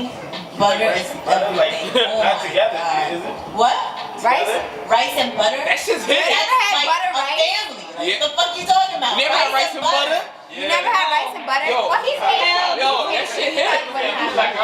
Butter is everything. Oh Not my together, God. is it? What? Rice? Rice and butter? That shit's hit. You never had like butter a rice? family. Like, Yeah. the fuck you talking about? You never had rice and butter? You never had rice and butter? Yo. Well, he's Haitian. Yo, that shit hit.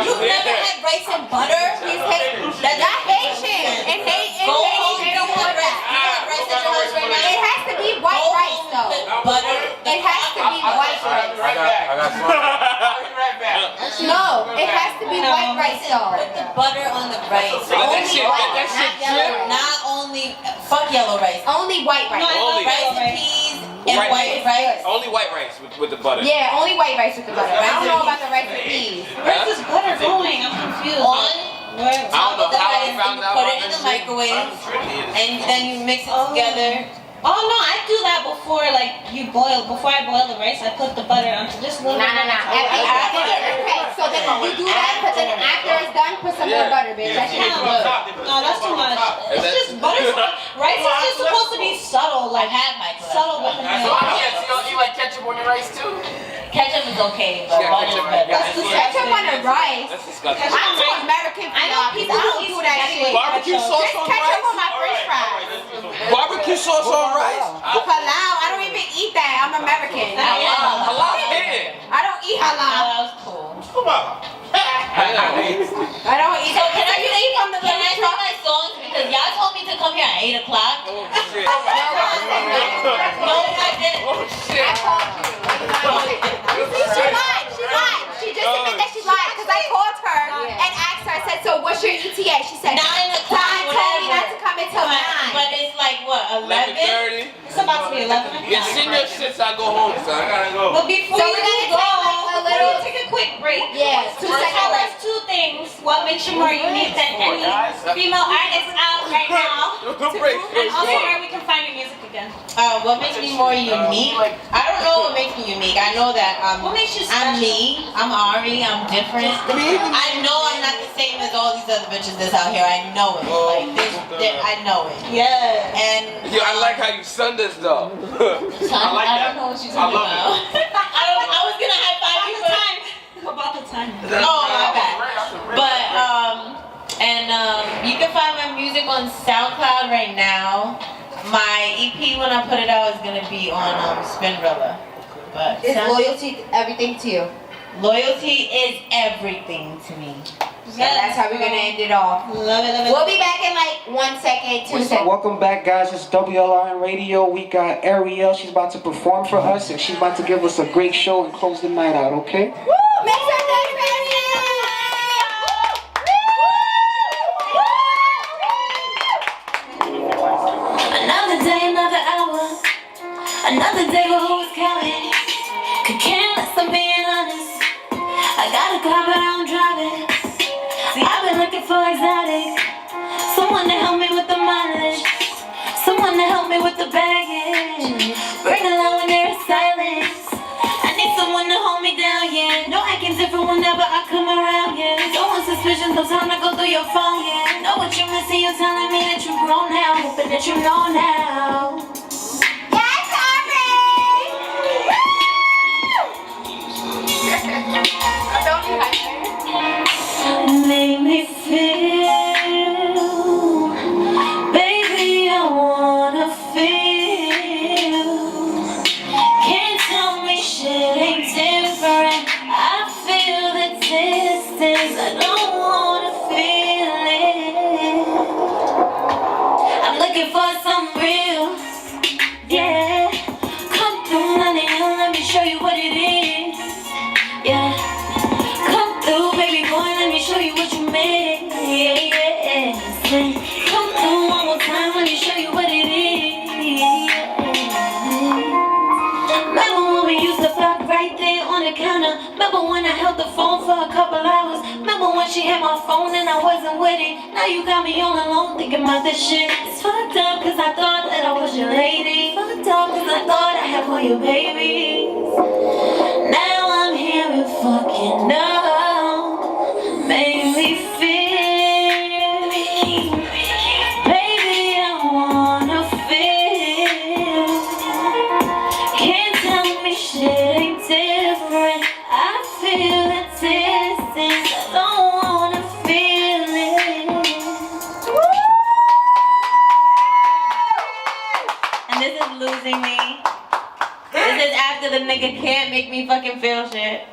You've never had rice and butter? He's Haitian. Not Haitian. In Haiti, Go they home, don't you put have rice. that. You have rice at your house right now? It has to be white Go rice home, though. put butter. It has to be white rice. Right back. I got right back. No, it has to be white rice though. Put the butter on the rice. Let that Only shit- white, let that shit not yellow. drip. Not only fuck yellow rice. Only white rice. Only. Rice and peas and Right. white rice. Only white rice with the butter. Yeah, only white rice with the butter. I don't know about the rice and peas. Where's this butter going? I'm confused. On Where? I don't know the how rice, I found you out put about it in this the shit. microwave, and then you mix it together. Oh no, I do that before, like you boil. Before I boil the rice, I put the butter onto just a little bit. Okay, so then you do that, but then after it's done, put some more butter, bitch. That shit is good. No, that's too much. It's just butter. Rice is just supposed to be subtle, I like had my glass. subtle with the milk. You like ketchup on your rice too? Ketchup is okay, but Yeah, butter is ketchup. better. That's Ketchup on the rice. That's disgusting. I'm too American for I know y'all, people I who don't eat do that spaghetti shit. with Barbecue ketchup. sauce Just on ketchup rice? on my french fries. Barbecue sauce on rice? Halal, I don't even eat that. I'm American. Halal here. I don't eat halal. That was cool. Come on. I don't eat So that. can I You sing eat from the can I little sing truck? my songs because y'all told me to come here at 8 o'clock? Oh shit. No, I didn't. Oh shit. I called you. She lied. She lied. She just admitted that she lied because I called her and asked her. I said, "So what's your ETA?" She said, 9 o'clock, "Time told me not to come until But 9." it's like what, 11? 11:30. It's about to be 11. Yeah, send your shits. I go home, son. I gotta go. But before So you we're gonna go, take, like, a little- take a quick break. Yeah, So 2 second tell break. us 2 things. What makes you more unique than any female artist out right now? Break. And also where we can find your music again. What makes me more unique? I don't know what makes me unique. I know that What makes you I'm special? me. I'm Ari. I'm different. I know I'm not the same as all these other bitches that's out here. I know it. Like I know it. Yeah. And Yo, I like how you sung this though. I don't know what you're talking about. I was gonna high five you, but About the time. oh my bad. But you can find my music on SoundCloud right now. My EP when I put it out is gonna be on Spinrilla. But Is loyalty everything to you? loyalty is everything to me. Yeah, that's how we're gonna end it off. Love it, love it. We'll be back in like 1 second, 2 seconds. Welcome back, guys. It's WLRN Radio. We got Ariel. She's about to perform for us, and she's about to give us a great show and close the night out, okay? Woo! Make some noise, Ariel! Could care less, I'm being honest. I got a car but I don't drive it. See, I've been looking for exotic, someone to help me with the mileage, someone to help me with the baggage. Bring along when there is silence. I need someone to hold me down, yeah. No acting different whenever I come around, yeah. Don't want suspicion, no time to go through your phone, yeah. Know what you're missing, you're telling me that you're grown now. Hoping that you know now. Make me feel, baby, I wanna feel. Can't tell me shit ain't different. I feel the distance, I don't wanna feel it. I'm looking for something real, yeah. Come through, honey, and let me show you what it is, yeah. Show you what you made, yeah, yeah. Come through one more time, let me show you what it is, yeah. Remember when we used to fuck right there on the counter? Remember when I held the phone for a couple hours? Remember when she had my phone and I wasn't with it? Now you got me all alone thinking about this shit. It's fucked up cause I thought that I was your lady. Fucked up cause I thought I had all your babies. Now I'm here and fucking no. Make me feel, baby, I wanna feel. Can't tell me shit ain't different. I feel the distance, I don't wanna feel it. And this is losing me. This is after the nigga can't make me fucking feel shit.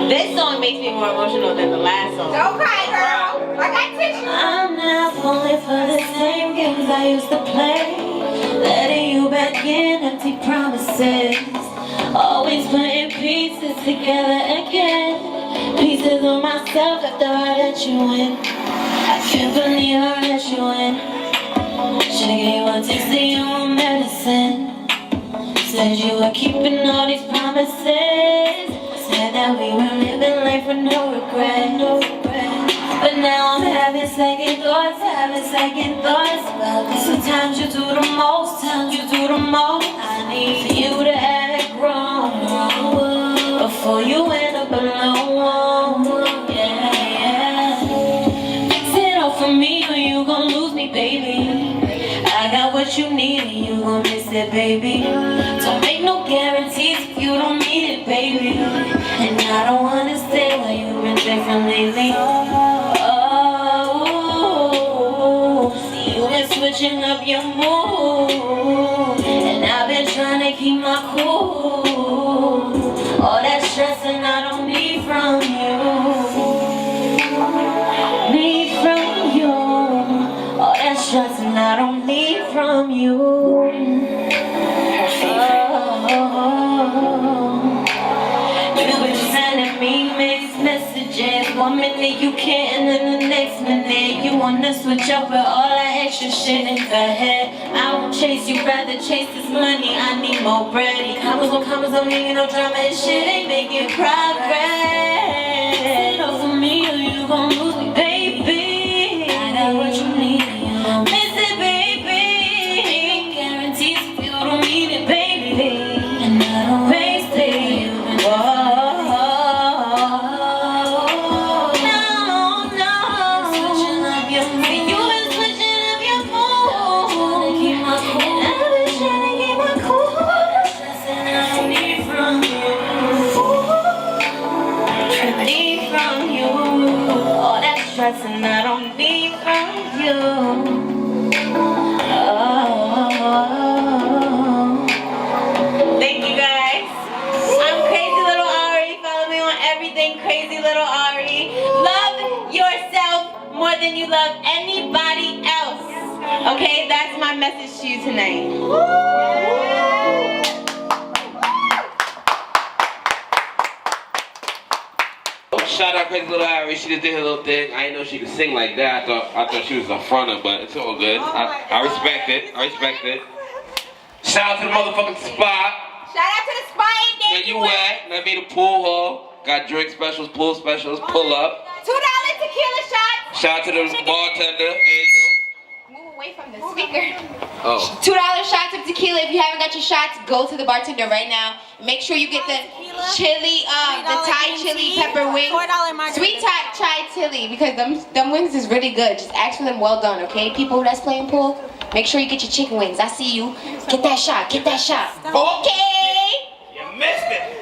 This song makes me more emotional than the last song. Don't cry, girl. I got tissue. I'm not falling for the same games I used to play. Letting you back in, empty promises. Always putting pieces together again. Pieces of myself after I let you in. I can't believe I let you in. Should've gave you a taste of your own medicine. Said you were keeping all these promises. Said that we were living life with no regret, no regret. But now I'm having second thoughts about this. Sometimes you do the most, times you do the most. I need you to act wrong before you end up alone. Yeah, yeah. Fix it all for me or you gon' lose me, baby. I got what you need and you gon' miss it, baby. Don't make no guarantees if you don't need it, baby. And I don't understand why you've been different lately. Oh, see you been switching up your mood, and I've been trying to keep my cool. All that stressing I don't need from you. Need from you. All that stressing I don't need from you. You been sending me mixed messages. 1 minute you can't and then the next minute you wanna switch up with all that extra shit in the head. I won't chase you, rather chase this money. I need more bread. Commas don't need no drama and shit ain't making progress. So for me or you gon' lose me, baby. I got what you need and you gon' miss it, baby. Guarantees if you don't need it, baby. And I don't waste it. And I don't need from you. Oh. Thank you guys. I'm Crazy Little Ari. Follow me on everything, Crazy Little Ari. Love yourself more than you love anybody else. Okay, that's my message to you tonight. shout out CrazyLittleAri. She just did her little thing. I didn't know she could sing like that. I thought she was a fronter, but it's all good. I respect it. I respect it. Shout out to the motherfucking spot. Shout out to the spot. Where you at? That be the pool hall. Got drink specials, pool specials. Pull up. $2 tequila shots. Shout out to the bartender, Angel. Move away from the speaker. Oh. $2 shots of tequila. If you haven't got your shots, go to the bartender right now. Make sure you get the chili, the Thai chili pepper wings. Sweet Thai chili, because them wings is really good. Just ask for them well done, okay? People that's playing pool, make sure you get your chicken wings. I see you. Get that shot. Get that shot. Okay. You missed it.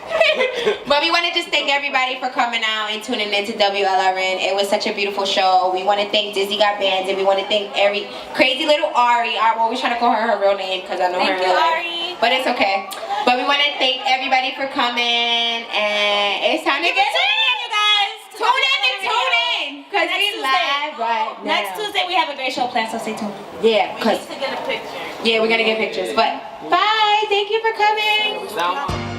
But we want to just thank everybody for coming out and tuning in to WLRN. It was such a beautiful show. We want to thank Dizzy Got Bands, and we want to thank CrazyLittleAri. I'm always trying to call her real name because I know her in real life. But it's okay. But we want to thank everybody for coming, and it's time to get in, you guys. Tune in. Because we live right now. Next Tuesday we have a great show planned, so stay tuned. Yeah, We because need to get a picture. we're going to get pictures. But bye. Thank you for coming. Salma.